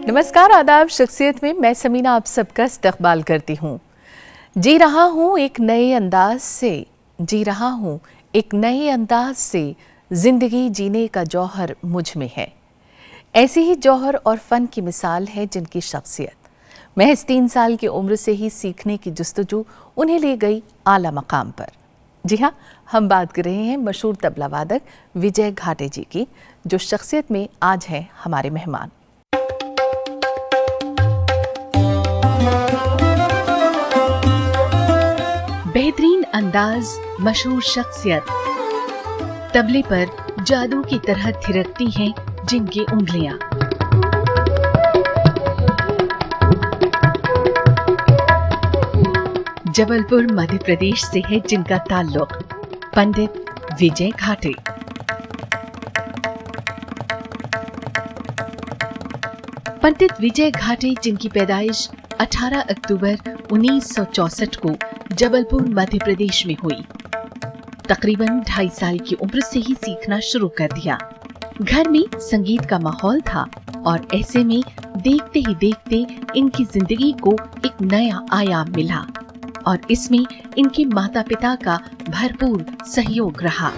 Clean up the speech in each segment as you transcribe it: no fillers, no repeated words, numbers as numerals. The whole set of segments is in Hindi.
नमस्कार, आदाब। शख्सियत में मैं समीना आप सबका इस्तकबाल करती हूँ। जी रहा हूँ एक नए अंदाज से, जी रहा हूँ एक नए अंदाज से, जिंदगी जीने का जौहर मुझ में है। ऐसी ही जौहर और फ़न की मिसाल है जिनकी शख्सियत महज 3 साल की उम्र से ही सीखने की जुस्तजू उन्हें ले गई आला मकाम पर। जी हाँ, हम बात कर रहे हैं मशहूर तबला वादक विजय घाटे जी की, जो शख्सियत में आज हैं हमारे मेहमान। बेहतरीन अंदाज, मशहूर शख्सियत, तबले पर जादू की तरह थिरकती हैं जिनकी उंगलियां। जबलपुर मध्य प्रदेश से है जिनका ताल्लुक, पंडित विजय घाटे। पंडित विजय घाटे जिनकी पैदाइश 18 अक्टूबर 1964 को जबलपुर मध्य प्रदेश में हुई। तकरीबन 2.5 साल की उम्र से ही सीखना शुरू कर दिया। घर में संगीत का माहौल था और ऐसे में देखते ही देखते इनकी जिंदगी को एक नया आयाम मिला और इसमें इनके माता पिता का भरपूर सहयोग रहा।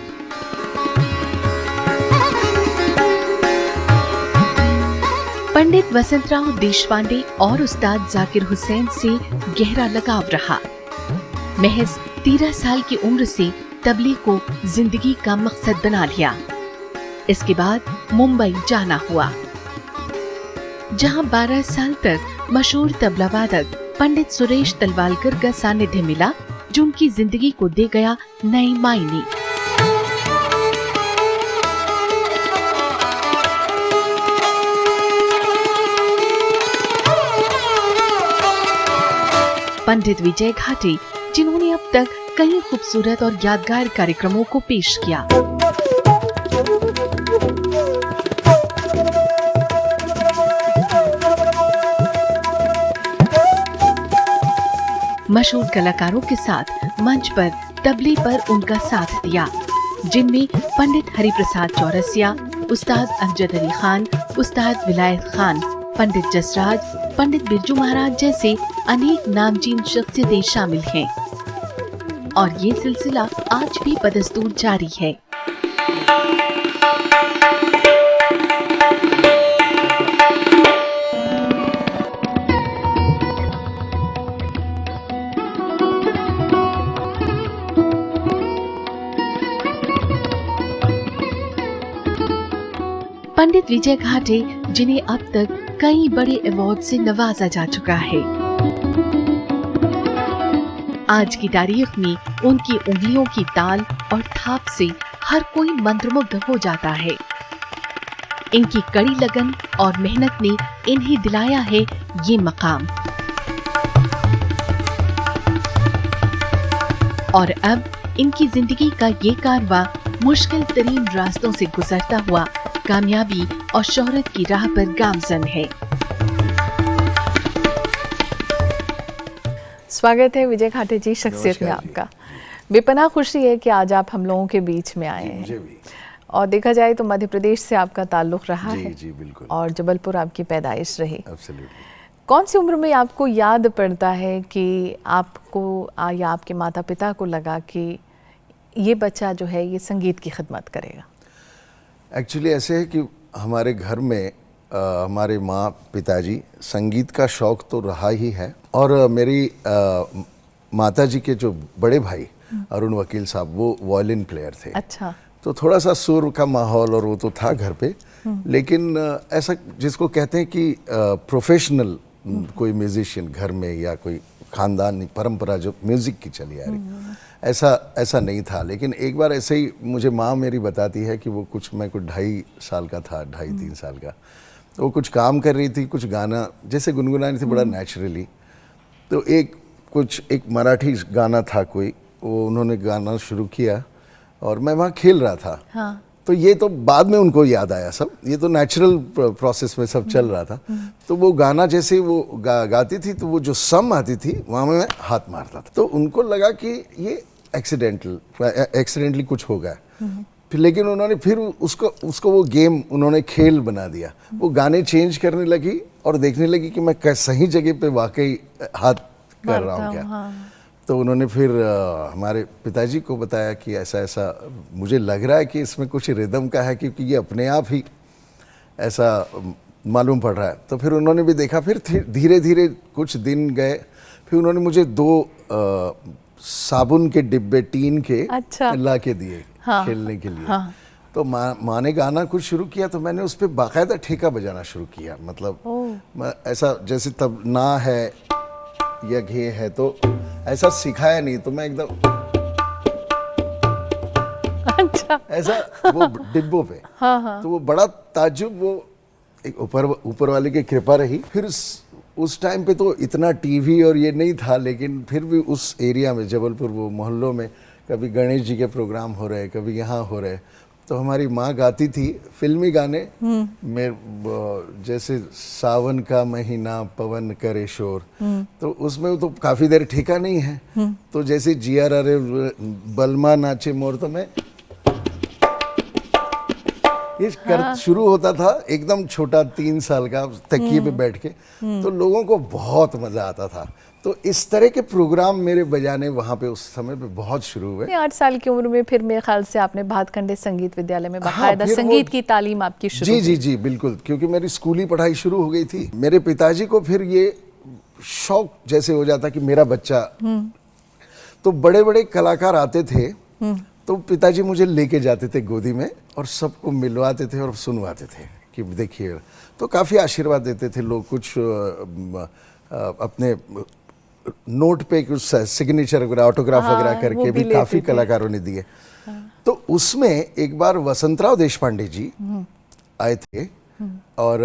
पंडित वसंतराव देशपांडे और उस्ताद जाकिर हुसैन से गहरा लगाव रहा। महज 13 साल की उम्र से तबले को जिंदगी का मकसद बना लिया। इसके बाद मुंबई जाना हुआ, जहां 12 साल तक मशहूर तबला वादक पंडित सुरेश तलवालकर का सानिध्य मिला, जो उनकी जिंदगी को दे गया नए मायने। पंडित विजय घाटे, जिन्होंने अब तक कई खूबसूरत और यादगार कार्यक्रमों को पेश किया। मशहूर कलाकारों के साथ मंच पर तबले पर उनका साथ दिया, जिनमें पंडित हरिप्रसाद चौरसिया, उस्ताद अमजद अली खान, उस्ताद विलायत खान, पंडित जसराज, पंडित बिरजू महाराज जैसे अनेक नामचीन शख्सियतें शामिल हैं। और ये सिलसिला आज भी बदस्तूर जारी है। पंडित विजय घाटे, जिन्हें अब तक कई बड़े अवार्ड से नवाजा जा चुका है, आज की तारीख में उनकी उंगलियों की ताल और थाप से हर कोई मंत्रमुग्ध हो जाता है। इनकी कड़ी लगन और मेहनत ने इन्हें दिलाया है ये मकाम। और अब इनकी जिंदगी का ये कारवां मुश्किल तरीन रास्तों से गुजरता हुआ कामयाबी और शोहरत की राह पर गामजन है। स्वागत है विजय घाटे जी शख्सियत में आपका। बेपनाह खुशी है कि आज आप हम लोगों के बीच में आए हैं। और देखा जाए तो मध्य प्रदेश से आपका ताल्लुक रहा है। जी, बिल्कुल। और जबलपुर आपकी पैदाइश रही। एब्सोल्युटली। कौन सी उम्र में आपको याद पड़ता है कि आपको या आपके माता पिता को लगा कि ये बच्चा जो है ये संगीत की खिदमत करेगा? एक्चुअली ऐसे है कि हमारे घर में हमारे माँ पिताजी संगीत का शौक़ तो रहा ही है। और मेरी माता जी के जो बड़े भाई अरुण वकील साहब, वो वायलिन प्लेयर थे। अच्छा। तो थोड़ा सा सुर का माहौल और वो तो था घर पे, लेकिन ऐसा जिसको कहते हैं कि प्रोफेशनल कोई म्यूजिशियन घर में या कोई ख़ानदानी परंपरा जो म्यूज़िक की चली आ रही, ऐसा नहीं था। लेकिन एक बार ऐसे ही मुझे माँ मेरी बताती है कि वो मैं कुछ 2.5 साल का था, 2.5-3 साल का, तो वो कुछ काम कर रही थी, कुछ गाना जैसे गुनगुना रही थी बड़ा नेचुरली। तो एक मराठी गाना था कोई, वो उन्होंने गाना शुरू किया और मैं वहाँ खेल रहा था। हाँ। तो ये तो बाद में उनको याद आया सब, ये तो नेचुरल प्रोसेस में सब चल रहा था। तो वो गाना जैसे वो गाती थी तो वो जो सम आती थी वहाँ मैं हाथ मारता था। तो उनको लगा कि ये एक्सीडेंटली कुछ हो गया। फिर लेकिन उन्होंने फिर उसको वो गेम उन्होंने खेल बना दिया। वो गाने चेंज करने लगी और देखने लगी कि मैं सही जगह पे वाकई हाथ कर रहा हूँ क्या। हाँ। तो उन्होंने फिर हमारे पिताजी को बताया कि ऐसा ऐसा मुझे लग रहा है कि इसमें कुछ रिदम का है, क्योंकि ये अपने आप ही ऐसा मालूम पड़ रहा है। तो फिर उन्होंने भी देखा, फिर धीरे धीरे कुछ दिन गए, फिर उन्होंने मुझे 2 साबुन के डिब्बे टीन के अच्छा। ला के दिए हाँ। खेलने के लिए। हाँ। तो माँ ने गाना कुछ शुरू किया तो मैंने उस पर बाकायदा ठेका बजाना शुरू किया। मतलब ऐसा जैसे तब ना है या घे है तो ऐसा सिखाया नहीं, तो मैं एकदम अच्छा। ऐसा वो डिब्बों पे। हाँ। तो वो बड़ा ताज्जुब, वो एक ऊपर वाले की कृपा रही। फिर उस टाइम पे तो इतना टीवी और ये नहीं था, लेकिन फिर भी उस एरिया में जबलपुर वो मोहल्लों में कभी गणेश जी के प्रोग्राम हो रहे, कभी यहाँ हो रहे, तो हमारी माँ गाती थी फिल्मी गाने जैसे सावन का महीना पवन करे शोर। तो उसमें तो काफ़ी देर ठेका नहीं है, तो जैसे जिया रे बलमा नाचे मोर, तो मैं ये शुरू होता था एकदम छोटा 3 साल का तकिए पे बैठ के। तो लोगों को बहुत मजा आता था। तो इस तरह के प्रोग्राम मेरे बजाने वहाँ पे उस समय पे बहुत शुरू हुए। 8 साल की उम्र में फिर मेरे ख्याल से आपने भातखंडे संगीत विद्यालय में बाकायदा संगीत की तालीम आपकी शुरू जी जी जी बिल्कुल, क्योंकि मेरी स्कूली पढ़ाई शुरू हो गई थी। मेरे पिताजी को फिर ये शौक जैसे हो जाता कि मेरा बच्चा, तो बड़े बड़े कलाकार आते थे तो पिताजी मुझे लेके जाते थे गोदी में और सबको मिलवाते थे और सुनवाते थे कि देखिए। तो काफ़ी आशीर्वाद देते थे लोग, कुछ अपने नोट पे कुछ सिग्नेचर वगैरह ऑटोग्राफ वगैरह करके भी काफ़ी कलाकारों ने दिए। तो उसमें एक बार वसंतराव देशपांडे जी आए थे और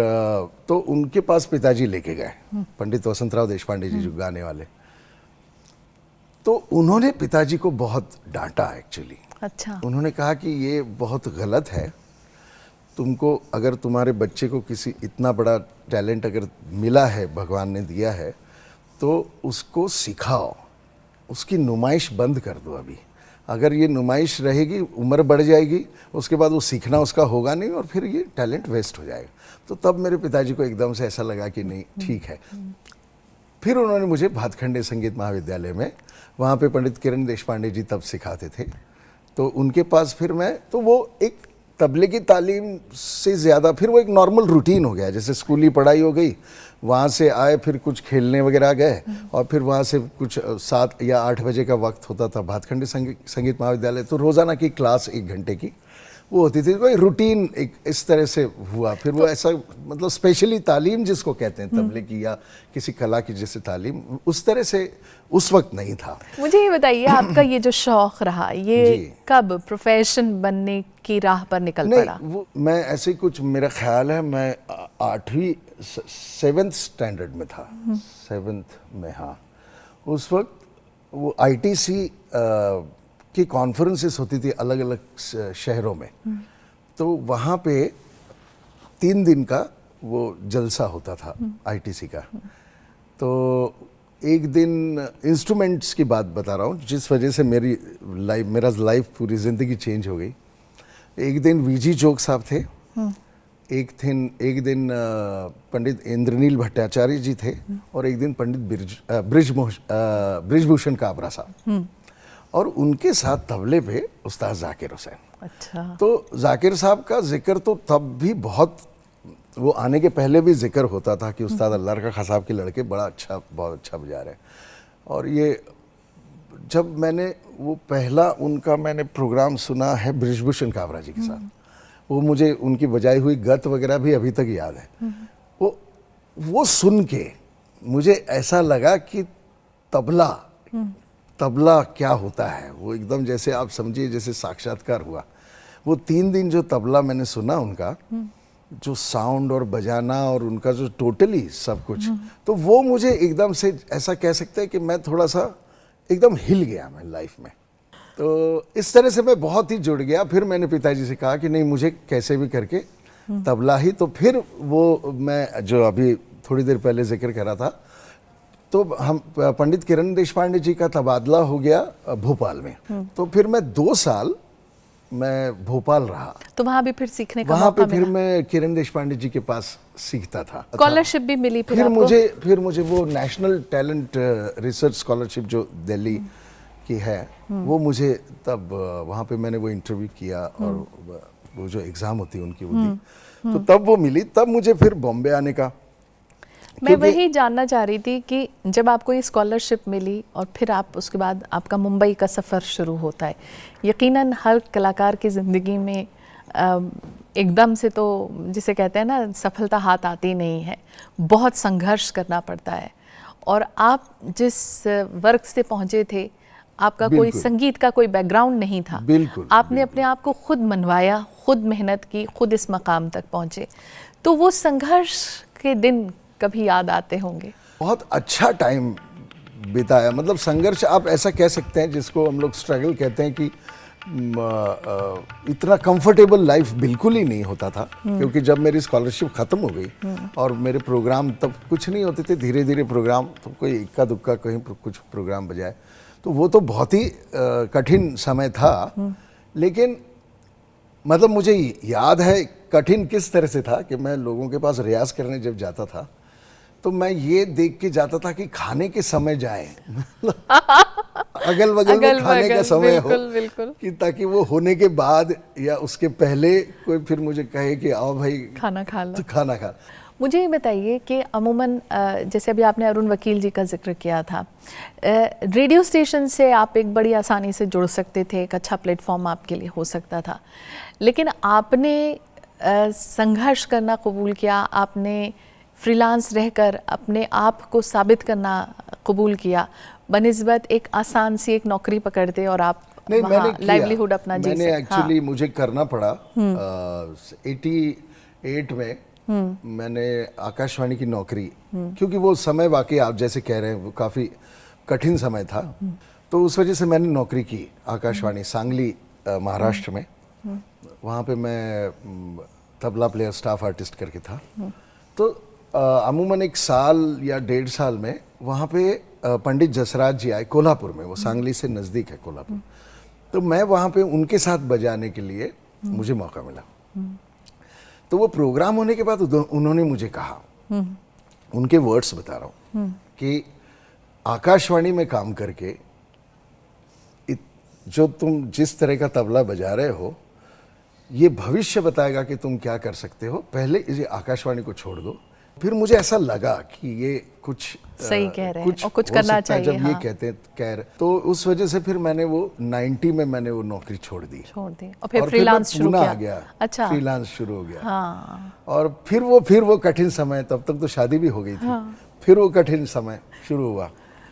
तो उनके पास पिताजी लेके गए, पंडित वसंतराव देशपांडे जी जो गाने वाले। तो उन्होंने पिताजी को बहुत डांटा एक्चुअली। अच्छा। उन्होंने कहा कि ये बहुत गलत है, तुमको अगर तुम्हारे बच्चे को किसी इतना बड़ा टैलेंट अगर मिला है, भगवान ने दिया है, तो उसको सिखाओ, उसकी नुमाइश बंद कर दो अभी। अगर ये नुमाइश रहेगी उम्र बढ़ जाएगी, उसके बाद वो सीखना उसका होगा नहीं और फिर ये टैलेंट वेस्ट हो जाएगा। तो तब मेरे पिताजी को एकदम से ऐसा लगा कि नहीं ठीक है। फिर उन्होंने मुझे भातखंडे संगीत महाविद्यालय में, वहाँ पे पंडित किरण देशपांडे जी तब सिखाते थे, तो उनके पास फिर मैं, तो वो एक तबले की तालीम से ज़्यादा फिर वो एक नॉर्मल रूटीन हो गया, जैसे स्कूली पढ़ाई हो गई, वहाँ से आए फिर कुछ खेलने वगैरह गए और फिर वहाँ से कुछ 7 या 8 बजे का वक्त होता था भातखंडे संगीत महाविद्यालय, तो रोज़ाना की क्लास 1 घंटे की वो होती थी। कोई रूटीन एक इस तरह से हुआ। फिर वो ऐसा मतलब स्पेशली तालीम जिसको कहते हैं तबले की या किसी कला की जैसे तालीम, उस तरह से उस वक्त नहीं था। मुझे ये बताइए आपका ये जो शौक रहा, ये कब प्रोफेशन बनने की राह पर निकल पड़ा? वो मैं ऐसे कुछ, मेरा ख्याल है मैं 7th स्टैंडर्ड में था, 7th में, हाँ। उस वक्त वो ITC की कॉन्फ्रेंसेस होती थी अलग अलग शहरों में, तो वहाँ पे 3 दिन का वो जलसा होता था ITC का। तो एक दिन इंस्ट्रूमेंट्स की बात बता रहा हूँ जिस वजह से मेरा लाइफ पूरी ज़िंदगी चेंज हो गई। एक दिन VG जोग साहब थे, एक दिन पंडित इंद्रनील भट्टाचार्य जी थे और एक दिन पंडित बृजभूषण काबरा साहब, और उनके साथ तबले पे उस्ताद जाकिर हुसैन। अच्छा। तो जाकिर साहब का जिक्र तो तब भी बहुत, वो आने के पहले भी जिक्र होता था कि उस्ताद अल्लाह का खां साहब के लड़के बहुत अच्छा बजा रहे हैं। और ये जब मैंने वो पहला उनका मैंने प्रोग्राम सुना है बृजभूषण काबरा जी के साथ, वो मुझे उनकी बजाई हुई गत वगैरह भी अभी तक याद है। वो सुन के मुझे ऐसा लगा कि तबला क्या होता है, वो एकदम जैसे आप समझिए जैसे साक्षात्कार हुआ। वो 3 दिन जो तबला मैंने सुना उनका, जो साउंड और बजाना और उनका जो टोटली सब कुछ, तो वो मुझे एकदम से ऐसा कह सकते हैं कि मैं थोड़ा सा एकदम हिल गया मैं लाइफ में। तो इस तरह से मैं बहुत ही जुड़ गया। फिर मैंने पिताजी से कहा कि नहीं, मुझे कैसे भी करके तबला ही। तो फिर वो मैं जो अभी थोड़ी देर पहले जिक्र कर रहा था, तो हम पंडित किरण देशपांडे जी का तबादला हो गया भोपाल में। तो फिर मैं 2 साल मैं भोपाल रहा। तो वहाँ भी फिर सीखने का वहाँ मौका पे फिर मिला? मैं किरण देशपांडे जी के पास सीखता था। स्कॉलरशिप भी मिली फिर आपको? फिर मुझे वो नेशनल टैलेंट रिसर्च स्कॉलरशिप जो दिल्ली की है, वो मुझे तब वहाँ पे मैंने वो इंटरव्यू किया और वो जो एग्ज़ाम होती है उनकी वो दी, तो तब वो मिली। तब मुझे फिर बॉम्बे आने का, मैं वही जानना चाह रही थी कि जब आपको ये स्कॉलरशिप मिली और फिर आप उसके बाद आपका मुंबई का सफ़र शुरू होता है। यकीनन हर कलाकार की ज़िंदगी में एकदम से तो जिसे कहते हैं ना सफलता हाथ आती नहीं है, बहुत संघर्ष करना पड़ता है। और आप जिस वर्ग से पहुँचे थे, आपका कोई संगीत का कोई बैकग्राउंड नहीं था। बिल्कुल आपने अपने आप को खुद मनवाया, खुद मेहनत की, खुद इस मकाम तक पहुँचे। तो वो संघर्ष के दिन कभी याद आते होंगे? बहुत अच्छा टाइम बिताया। मतलब संघर्ष आप ऐसा कह सकते हैं, जिसको हम लोग स्ट्रगल कहते हैं, कि इतना कंफर्टेबल लाइफ बिल्कुल ही नहीं होता था। क्योंकि जब मेरी स्कॉलरशिप ख़त्म हो गई और मेरे प्रोग्राम तब कुछ नहीं होते थे, धीरे धीरे प्रोग्राम, तो कोई इक्का दुक्का कहीं कुछ प्रोग्राम बजाए, तो वो तो बहुत ही कठिन समय था। लेकिन मतलब मुझे याद है कठिन किस तरह से था कि मैं लोगों के पास रियाज करने जब जाता था, तो मैं ये देख के जाता था कि खाने के समय जाए अगल बगल में खाने का समय हो, कि ताकि वो होने के बाद या उसके पहले कोई फिर मुझे कहे कि आओ भाई खाना खा लो। तो खाना खा। मुझे ये बताइए कि अमूमन जैसे अभी आपने अरुण वकील जी का जिक्र किया था, रेडियो स्टेशन से आप एक बड़ी आसानी से जुड़ सकते थे, एक अच्छा प्लेटफॉर्म आपके लिए हो सकता था। लेकिन आपने संघर्ष करना कबूल किया, आपने फ्रीलांस रहकर अपने आप को साबित करना कबूल किया बनिस्बत एक आसान सी एक नौकरी पकड़ते और आप वहाँ लाइवलीहुड अपना जी सकते। मैंने एक्चुअली मुझे करना पड़ा 88 में मैंने आकाशवाणी की नौकरी, क्योंकि वो समय वाकई आप जैसे कह रहे हैं वो काफ़ी कठिन समय था, तो उस वजह से मैंने नौकरी की आकाशवाणी सांगली महाराष्ट्र में। वहाँ पे मैं तबला प्लेयर स्टाफ आर्टिस्ट करके था। तो अमूमन 1 साल या 1.5 साल में वहाँ पे पंडित जसराज जी आए कोल्हापुर में, वो सांगली से नज़दीक है कोल्हापुर। तो मैं वहाँ पे उनके साथ बजाने के लिए मुझे मौका मिला। तो वो प्रोग्राम होने के बाद उन्होंने मुझे कहा, उनके वर्ड्स बता रहा हूँ, कि आकाशवाणी में काम करके जो तुम जिस तरह का तबला बजा रहे हो, ये भविष्य बताएगा कि तुम क्या कर सकते हो। पहले इसे आकाशवाणी को छोड़ दो। फिर मुझे ऐसा लगा कि ये कुछ सही कह रहे हैं और कुछ करना चाहिए। जब ये कहते हैं कह रहे, तो उस वजह से फिर मैंने वो 90 में मैंने वो नौकरी छोड़ दी और फिर फ्रीलांस शुरू किया। आ गया। अच्छा, फ्रीलांस शुरू हो गया। हाँ। और फिर वो कठिन समय, तब तक तो शादी भी हो गई थी। हाँ। फिर वो कठिन समय शुरू हुआ।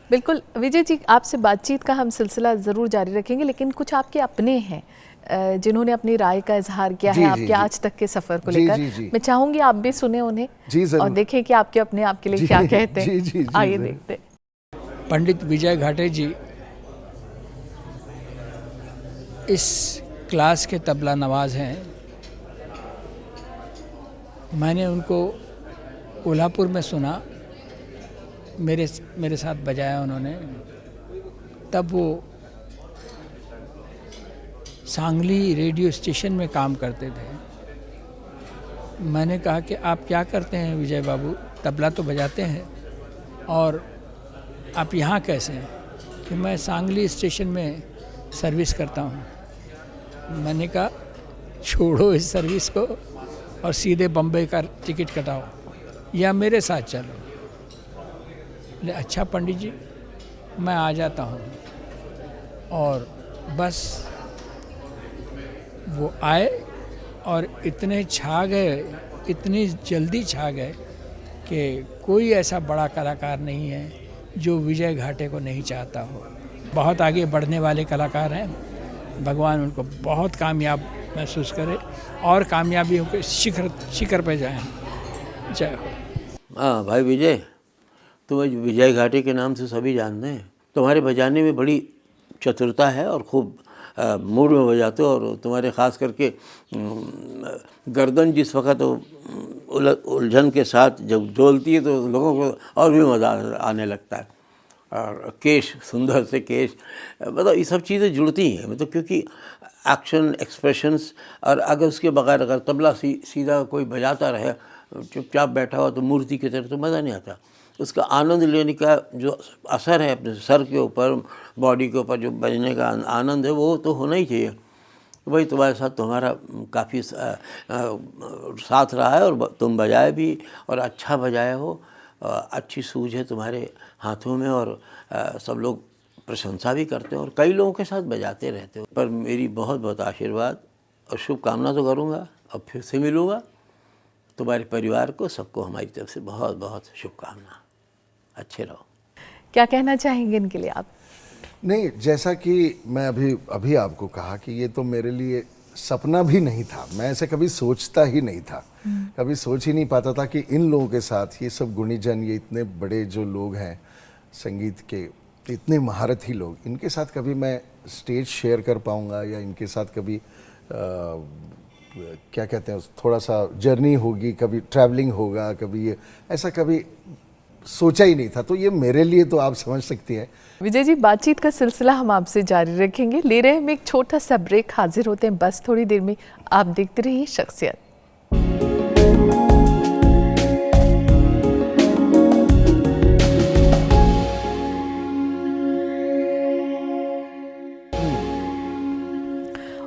बिल्कुल विजय जी, आपसे बातचीत का हम सिलसिला ज़रूर जारी रखेंगे, लेकिन कुछ आपके अपने हैं जिन्होंने अपनी राय का इजहार किया है आपके आज तक के सफ़र को लेकर। मैं चाहूँगी आप भी सुने उन्हें और देखें कि आपके अपने आपके लिए क्या कहते हैं। आइए देखते। पंडित विजय घाटे जी इस क्लास के तबला नवाज हैं। मैंने उनको कोल्हापुर में सुना, मेरे साथ बजाया उन्होंने। तब वो सांगली रेडियो स्टेशन में काम करते थे। मैंने कहा कि आप क्या करते हैं विजय बाबू, तबला तो बजाते हैं और आप यहाँ कैसे हैं? कि मैं सांगली स्टेशन में सर्विस करता हूँ। मैंने कहा छोड़ो इस सर्विस को और सीधे बम्बई का टिकट कटाओ या मेरे साथ चलो। बोले अच्छा पंडित जी, मैं आ जाता हूँ। और बस वो आए और इतने छा गए, इतनी जल्दी छा गए कि कोई ऐसा बड़ा कलाकार नहीं है जो विजय घाटे को नहीं चाहता हो। बहुत आगे बढ़ने वाले कलाकार हैं, भगवान उनको बहुत कामयाब महसूस करे और कामयाबियों के शिखर पे जाएं। जय हो। हाँ भाई विजय, तुम्हें विजय घाटे के नाम से सभी जानते हैं। तुम्हारे बजाने में बड़ी चतुरता है और खूब मूड में बजाते हो, और तुम्हारे ख़ास करके गर्दन जिस वक्त उलझन के साथ जब डोलती है तो लोगों को और भी मज़ा आने लगता है। और केश, सुंदर से केश, मतलब ये सब चीज़ें जुड़ती हैं, मतलब क्योंकि एक्शन, एक्सप्रेशंस, और अगर उसके बगैर अगर तबला सीधा कोई बजाता रहे चुपचाप बैठा हुआ तो मूर्ति की तरह, तो मज़ा नहीं आता। उसका आनंद लेने का जो असर है अपने सर के ऊपर, बॉडी के ऊपर, जो बजने का आनंद है, वो तो होना ही चाहिए। वही तुम्हारे साथ तुम्हारा काफ़ी साथ रहा है, और तुम बजाए भी और अच्छा बजाए हो, अच्छी सूझ है तुम्हारे हाथों में, और सब लोग प्रशंसा भी करते हैं और कई लोगों के साथ बजाते रहते हो। पर मेरी बहुत बहुत आशीर्वाद और शुभकामना तो करूँगा, अब फिर से मिलूँगा। तुम्हारे परिवार को, सबको हमारी तरफ से बहुत बहुत शुभकामना। अच्छे रहो। क्या कहना चाहेंगे इनके लिए आप? नहीं, जैसा कि मैं अभी आपको कहा कि ये तो मेरे लिए सपना भी नहीं था, मैं ऐसे कभी सोचता ही नहीं था, कभी सोच ही नहीं पाता था कि इन लोगों के साथ, ये सब गुणीजन, ये इतने बड़े जो लोग हैं संगीत के, इतने महारथी लोग, इनके साथ कभी मैं स्टेज शेयर कर पाऊँगा, या इनके साथ कभी क्या कहते हैं, थोड़ा सा जर्नी होगी, कभी ट्रैवलिंग होगा, कभी ये ऐसा कभी सोचा ही नहीं था। तो ये मेरे लिए तो आप समझ सकती हैं। विजय जी, बातचीत का सिलसिला हम आपसे जारी रखेंगे। ले रहे हैं हम एक छोटा सा ब्रेक, हाजिर होते हैं बस थोड़ी देर में। आप देखते रहिए शख्सियत।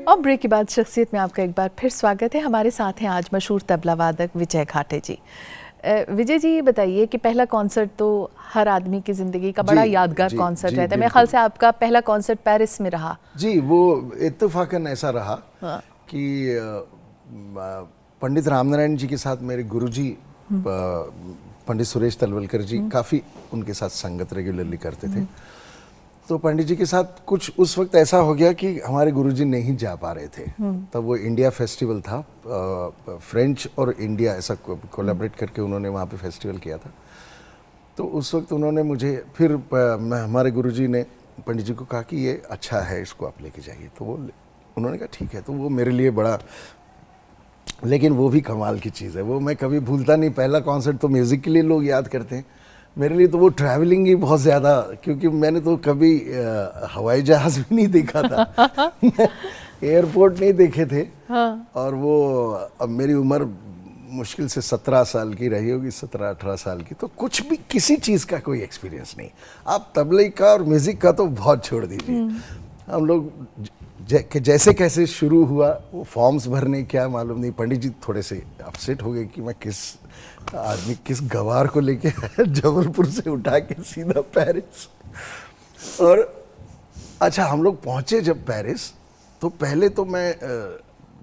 और ब्रेक के बाद शख्सियत में आपका एक बार फिर स्वागत है। हमारे साथ हैं आज मशहूर तबला वादक विजय घाटे जी। विजय जी, ये बताइए कि पहला कॉन्सर्ट तो हर आदमी की ज़िंदगी का बड़ा यादगार कॉन्सर्ट रहता है। मेरे ख्याल से आपका पहला कॉन्सर्ट पेरिस में रहा। जी, वो इत्तेफाकन ऐसा रहा कि पंडित रामनारायण जी के साथ मेरे गुरुजी पंडित सुरेश तलवलकर जी काफ़ी उनके साथ संगत रेगुलरली करते थे। तो पंडित जी के साथ कुछ उस वक्त ऐसा हो गया कि हमारे गुरुजी नहीं जा पा रहे थे। तब वो इंडिया फेस्टिवल था, फ्रेंच और इंडिया ऐसा कोलैबोरेट करके उन्होंने वहाँ पे फेस्टिवल किया था। तो उस वक्त उन्होंने मुझे फिर हमारे गुरुजी ने पंडित जी को कहा कि ये अच्छा है, इसको आप लेके जाइए। तो वो उन्होंने कहा ठीक है। तो वो मेरे लिए बड़ा, लेकिन वो भी कमाल की चीज़ है, वो मैं कभी भूलता नहीं। पहला कॉन्सर्ट तो म्यूज़िक के लिए लोग याद करते हैं, मेरे लिए तो वो ट्रैवलिंग ही बहुत ज़्यादा, क्योंकि मैंने तो कभी हवाई जहाज़ भी नहीं देखा था एयरपोर्ट नहीं देखे थे। हाँ। और वो अब मेरी उम्र मुश्किल से 17 साल की रही होगी, 17-18 साल की, तो कुछ भी किसी चीज़ का कोई एक्सपीरियंस नहीं। आप तबले का और म्यूज़िक का तो बहुत छोड़ दीजिए। हम लोग जैसे कैसे शुरू हुआ, वो फॉर्म्स भरने क्या मालूम नहीं। पंडित जी थोड़े से अपसेट हो गए कि मैं किस गवार को लेके जबलपुर से उठा के सीधा पेरिस। और अच्छा, हम लोग पहुंचे जब पेरिस, तो पहले तो मैं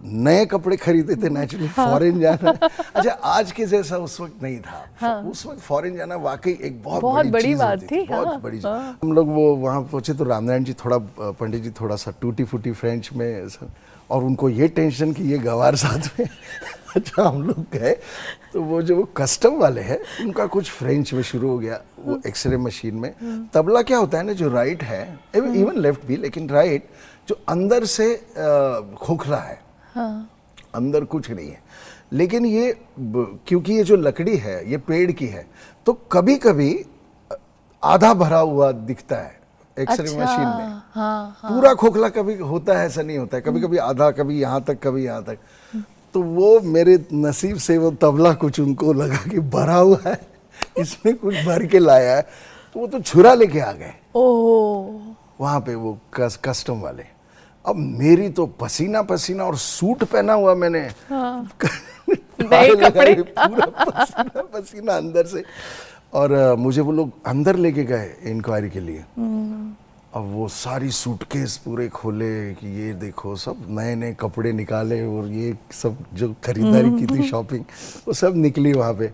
नए कपड़े खरीदे थे नेचुरली। हाँ। फॉरेन जाना, अच्छा आज के जैसा उस वक्त नहीं था। हाँ। उस वक्त फॉरेन जाना वाकई एक बहुत बड़ी बात थी। बहुत हाँ। बड़ी। हाँ। हम लोग वो वहाँ पहुंचे तो रामनारायण जी पंडित जी थोड़ा सा टूटी फूटी फ्रेंच में, और उनको ये टेंशन कि ये गवार साथ में अच्छा, हम लोग गए तो वो जो कस्टम वाले हैं उनका कुछ फ्रेंच में शुरू हो गया, वो एक्सरे मशीन में। तबला क्या होता है ना, जो राइट है, इवन लेफ्ट भी, लेकिन राइट जो अंदर से खोखला है। हाँ। अंदर कुछ नहीं है, लेकिन ये क्योंकि ये जो लकड़ी है ये पेड़ की है, तो कभी कभी आधा भरा हुआ दिखता है एक्सरे मशीन में। हाँ, हाँ। पूरा खोखला कभी होता है, ऐसा नहीं होता है, कभी कभी आधा, कभी यहाँ तक, कभी यहाँ तक। तो वो मेरे नसीब से वो तबला कुछ उनको लगा कि भरा हुआ है, इसमें कुछ भर के लाया है, तो वो तो छुरा लेके आ गए वहाँ पे वो कस्टम वाले। अब मेरी तो पसीना पसीना, और सूट पहना हुआ मैंने। हाँ। कपड़े पूरा पसीना पसीना अंदर से। और मुझे वो लोग अंदर लेके गए इंक्वायरी के लिए। अब वो सारी सूटकेस पूरे खोले कि ये देखो, सब नए नए कपड़े निकाले, और ये सब जो खरीदारी की थी, शॉपिंग, वो सब निकली वहाँ पे।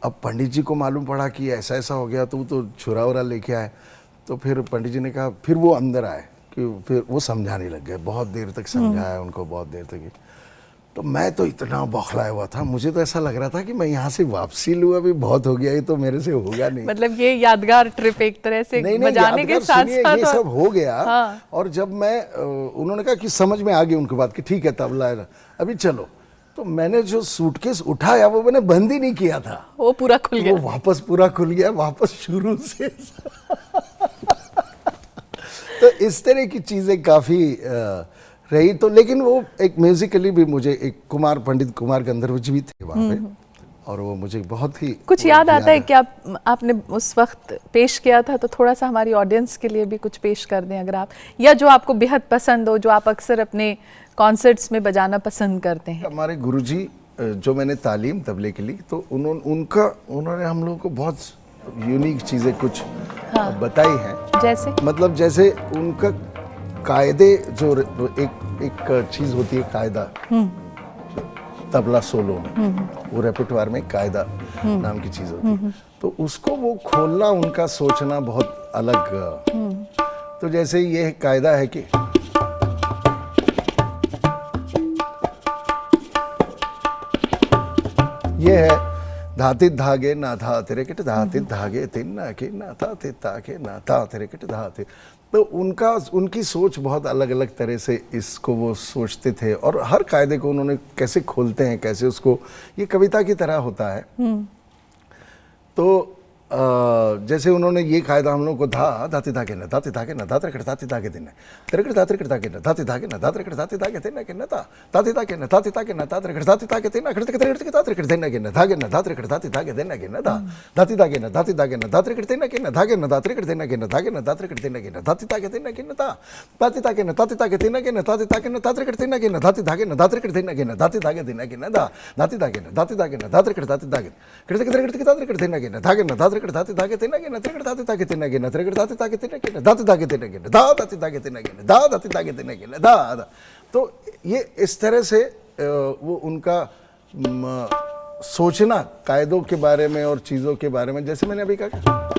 अब पंडित जी को मालूम पड़ा कि ऐसा ऐसा हो गया, तो वो तो छुरा वुरा लेके आए। तो फिर पंडित जी ने कहा, फिर वो अंदर आए कि फिर वो समझाने लग गए, बहुत देर तक समझाया उनको, बहुत देर तक। तो मैं तो इतना बौखलाया हुआ था, मुझे तो ऐसा लग रहा था कि मैं यहाँ से वापसी लूँ, अभी बहुत हो गया, ये तो मेरे से होगा नहीं। मतलब ये यादगार ट्रिप एक तरह से बजाने के साथ साथ ये सब हो गया। हाँ। और जब मैं उन्होंने कहा कि समझ में आ गई उनकी बात कि ठीक है तबला है, अभी चलो, तो मैंने जो सूटकेस उठाया वो मैंने बंद ही नहीं किया था, वो पूरा खुल गया, वो वापस पूरा खुल गया, वापस शुरू से तो इस तरह की चीज़ें काफ़ी रही। तो लेकिन वो एक म्यूजिकली भी मुझे एक पंडित कुमार गंधर्व जी भी थे वहाँ पे, और वो मुझे बहुत ही कुछ याद आता है कि आपने उस वक्त पेश किया था, तो थोड़ा सा हमारी ऑडियंस के लिए भी कुछ पेश कर दें अगर आप, या जो आपको बेहद पसंद हो, जो आप अक्सर अपने कॉन्सर्ट्स में बजाना पसंद करते हैं। हमारे गुरुजी जो मैंने तालीम तबले के लिए, तो उन्होंने हम लोगों को बहुत यूनिक चीज़ें कुछ बताई हैं। जैसे उनका कायदे, जो एक चीज़ होती है कायदा तबला सोलो में, वो रेpertoire में कायदा नाम की चीज़ होती है, तो उसको वो खोलना, उनका सोचना बहुत अलग। तो जैसे ये कायदा है कि ये है धाति धागे ना था तेरे किट धाति धागे तिन ना के ना था ते ताके ना था तेरे किट धाते। तो उनकी सोच बहुत अलग अलग तरह से इसको वो सोचते थे, और हर कायदे को उन्होंने कैसे खोलते हैं, कैसे उसको, ये कविता की तरह होता है। तो जैसे उन्होंने ये कायदा हम लोग को धाति धागे न धाति धागे न धाति धाति धागे दिन त्रिकट धाति धागे न धाति धागे न धाति धाति धागे दिन के न धाति धागे न धाति धागे न धाति धाति धागे दिन खड़ते के धाति दिन के न धागे न धाति धाति धागे दिन के न धाति धागे न धाति धागे न धाति दिन के न धागे न धाति दिन के न धागे न धाति दिन के न धाति धागे दिन के न धाति धागे न धाति धागे दिन के न धाति धागे न धाति दिन के न धाति धागे न धाति दिन के न धाति धागे दिन के न धाति धागे न धाति धागे न धाति धागे खड़ते के धाति दिन के न धागे न धाति धाति धागे तिना के न त्रिकट धाति धागे तिना के न त्रिकट धाति धागे तिना के न धाति धागे तिना के न धाति धागे तिना के न धाति धागे तिना के न धा। तो ये इस तरह से वो उनका सोचना कायदों के बारे में और चीज़ों के बारे में, जैसे मैंने अभी कहा।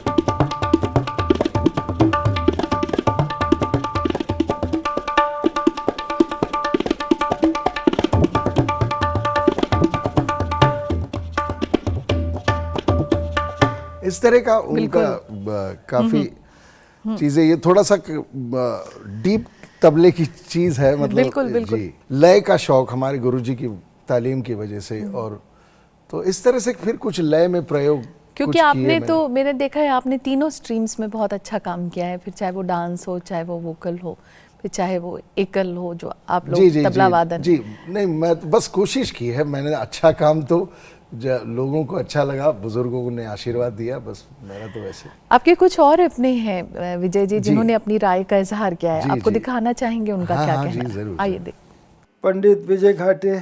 इस तरह का उनका काफी चीजें, ये थोड़ा सा डीप तबले की चीज है, मतलब बिल्कुल। जी, लय का शौक हमारे गुरुजी की तालीम की वजह से, और तो इस तरह से फिर कुछ लय में प्रयोग, क्योंकि आपने तो, मैंने देखा है आपने तीनों स्ट्रीम्स में बहुत अच्छा काम किया है, फिर चाहे वो डांस हो, चाहे वो वोकल हो, फिर चाहे वो एकल हो, जो आप लोग तबला वादन। जी नहीं, मैं बस कोशिश की है मैंने, अच्छा काम तो लोगों को अच्छा लगा, बुजुर्गों ने आशीर्वाद दिया, बस मेरा तो वैसे। आपके कुछ और अपने हैं विजय जी, जिन्होंने अपनी राय का इजहार किया है, आपको दिखाना चाहेंगे उनका क्या कहना है? आइए देख। पंडित विजय घाटे,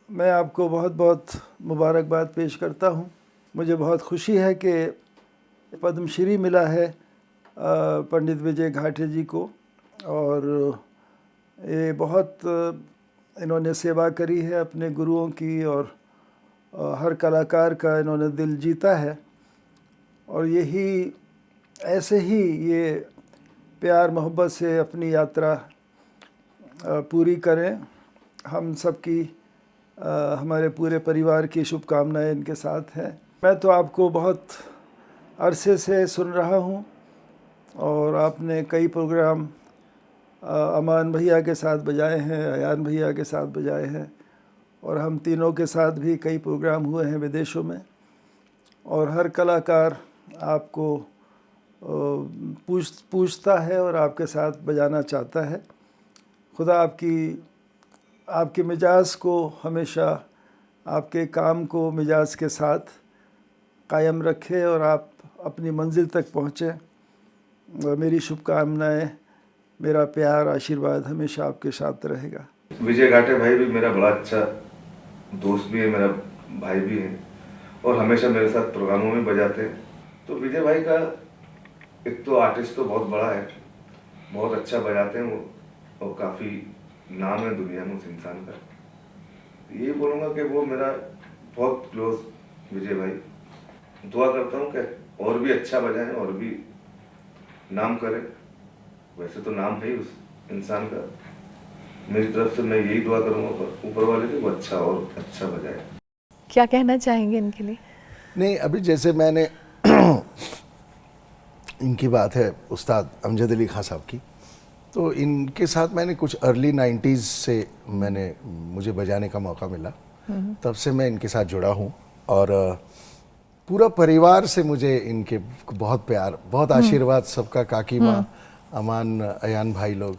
मैं आपको बहुत बहुत मुबारकबाद पेश करता हूँ। मुझे बहुत खुशी है कि पद्मश्री मिला है पंडित विजय घाटे जी को, और ये बहुत इन्होंने सेवा करी है अपने गुरुओं की, और हर कलाकार का इन्होंने दिल जीता है, और यही ऐसे ही ये प्यार मोहब्बत से अपनी यात्रा पूरी करें। हम सबकी, हमारे पूरे परिवार की शुभकामनाएं इनके साथ हैं। मैं तो आपको बहुत अरसे से सुन रहा हूँ, और आपने कई प्रोग्राम अमान भैया के साथ बजाए हैं, अयान भैया के साथ बजाए हैं, और हम तीनों के साथ भी कई प्रोग्राम हुए हैं विदेशों में, और हर कलाकार आपको पूछता है और आपके साथ बजाना चाहता है। खुदा आपके मिजाज को हमेशा, आपके काम को मिजाज के साथ कायम रखे, और आप अपनी मंजिल तक पहुँचें। मेरी शुभकामनाएं, मेरा प्यार, आशीर्वाद हमेशा आपके साथ रहेगा। विजय घाटे भाई भी मेरा बड़ा अच्छा दोस्त भी है, मेरा भाई भी है, और हमेशा मेरे साथ प्रोग्रामों में बजाते हैं। तो विजय भाई का एक तो आर्टिस्ट तो बहुत बड़ा है, बहुत अच्छा बजाते हैं वो, और काफ़ी नाम है दुनिया में उस इंसान का। ये बोलूँगा कि वो मेरा बहुत क्लोज विजय भाई। दुआ करता हूँ कि और भी अच्छा बजाएं, और भी नाम करें। वैसे तो नाम है उस इंसान का, मेरी तरफ से मैं यही दुआ करूंगा ऊपर वाले की वो अच्छा और अच्छा बजाए। क्या कहना चाहेंगे इनके लिए? नहीं, अभी जैसे मैंने इनकी बात है उस्ताद अमजद अली खान साहब की, तो इनके साथ मैंने कुछ अर्ली 90s से मुझे बजाने का मौका मिला, तब से मैं इनके साथ जुड़ा हूँ। और पूरा परिवार से मुझे इनके बहुत प्यार, बहुत आशीर्वाद सबका, काकी माँ, अमान, अयान भाई लोग,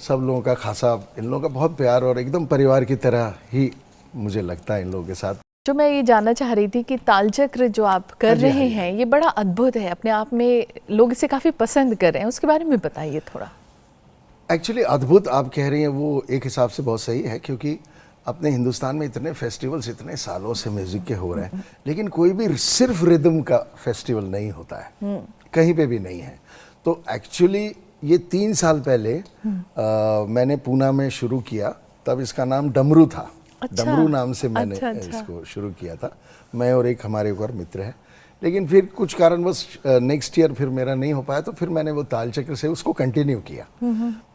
सब लोगों का खासा, इन लोगों का बहुत प्यार और एकदम परिवार की तरह ही मुझे लगता है इन लोगों के साथ। जो मैं ये जानना चाह रही थी कि तालचक्र जो आप कर रहे हैं ये बड़ा अद्भुत है अपने आप में, लोग इसे काफ़ी पसंद कर रहे हैं, उसके बारे में बताइए थोड़ा। एक्चुअली अद्भुत आप कह रही हैं, वो एक हिसाब से बहुत सही है, क्योंकि अपने हिंदुस्तान में इतने फेस्टिवल्स इतने सालों से म्यूज़िक के हो रहे हैं, लेकिन कोई भी सिर्फ रिदम का फेस्टिवल नहीं होता है, कहीं पे भी नहीं है। तो एक्चुअली ये 3 साल पहले मैंने पूना में शुरू किया, तब इसका नाम डमरू था। अच्छा, डमरू नाम से मैंने इसको शुरू किया था, मैं और एक हमारे एक और मित्र है। लेकिन फिर कुछ कारणवश नेक्स्ट ईयर फिर मेरा नहीं हो पाया, तो फिर मैंने वो तालचक्र से उसको कंटिन्यू किया।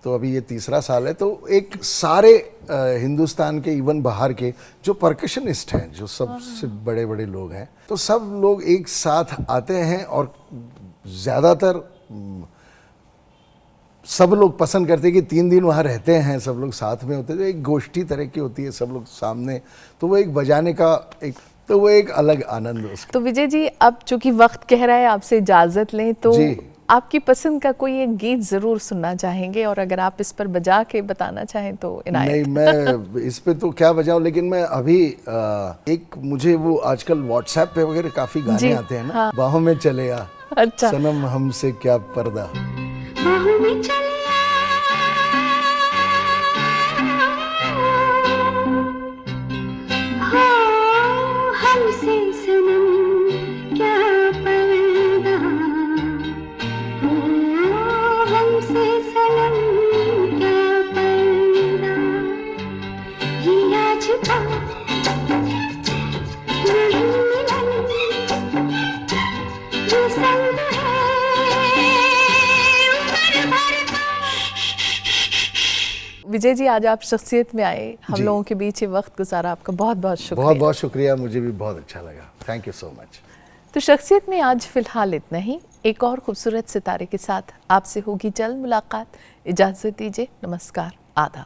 तो अभी ये 3रा साल है। तो एक सारे हिंदुस्तान के, इवन बाहर के जो परकशनिस्ट हैं, जो सबसे बड़े बड़े लोग हैं, तो सब लोग एक साथ आते हैं और ज़्यादातर सब लोग पसंद करते हैं कि 3 दिन वहाँ रहते हैं, सब लोग साथ में होते हैं, तो एक गोष्ठी तरह की होती है, सब लोग सामने, तो वो एक बजाने का एक, तो वो एक अलग आनंद उसका। तो विजय जी, अब चूंकि वक्त कह रहा है आपसे इजाज़त लें, तो आपकी पसंद का कोई एक गीत ज़रूर सुनना चाहेंगे, और अगर आप इस पर बजा के बताना चाहें तो इनायत। नहीं, मैं इस पे तो क्या बजाऊं, लेकिन मैं अभी एक, मुझे वो आजकल व्हाट्सएप पे वगैरह काफ़ी गाने आते हैं ना, बाहों में चले आ, अच्छा, सनम हमसे क्या पर्दा, बाहों में चले आ, हमसे सनम क्या पर्दा, हमसे सनम क्या पर्दा, ये आज का नहीं मिलन, ये संग है विजय जी, आज आप शख्सियत में आए, हम लोगों के बीच ये वक्त गुजारा, आपका बहुत बहुत शुक्रिया। बहुत बहुत शुक्रिया, मुझे भी बहुत अच्छा लगा, थैंक यू सो मच। तो शख्सियत में आज फिलहाल इतना ही। एक और खूबसूरत सितारे के साथ आपसे होगी जल्द मुलाकात। इजाज़त दीजिए, नमस्कार, आदाब।